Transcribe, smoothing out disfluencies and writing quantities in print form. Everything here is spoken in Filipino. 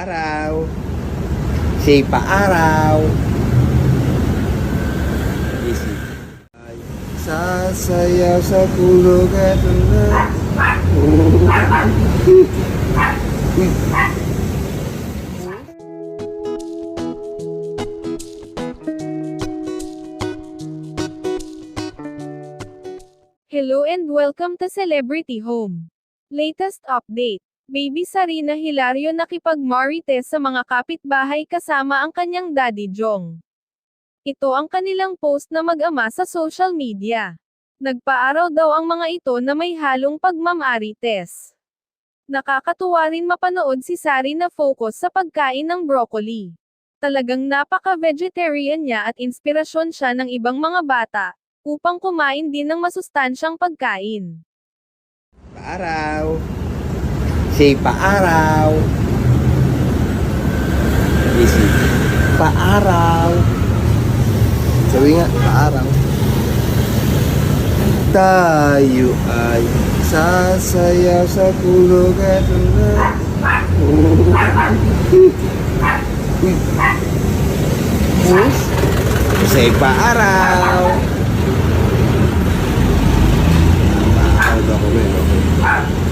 Araw. Say paaraw. Easy. Sasayaw sa kulog at Hello and welcome to Celebrity Home. Latest update. Baby Sarina Hilario nakipag-marites sa mga kapitbahay kasama ang kanyang daddy Jong. Ito ang kanilang post na mag-ama sa social media. Nagpaaraw daw ang mga ito na may halong pagmamarites. Nakakatuwa rin mapanood si Sari na focus sa pagkain ng broccoli. Talagang napaka-vegetarian niya at inspirasyon siya ng ibang mga bata, upang kumain din ng masustansyang pagkain. paaraw. Say paaraw. Easy. Paaraw. Sabi nga, paaraw. Tayo ay sasayaw sa kulog at say paaraw. Paaraw daw kami, okay?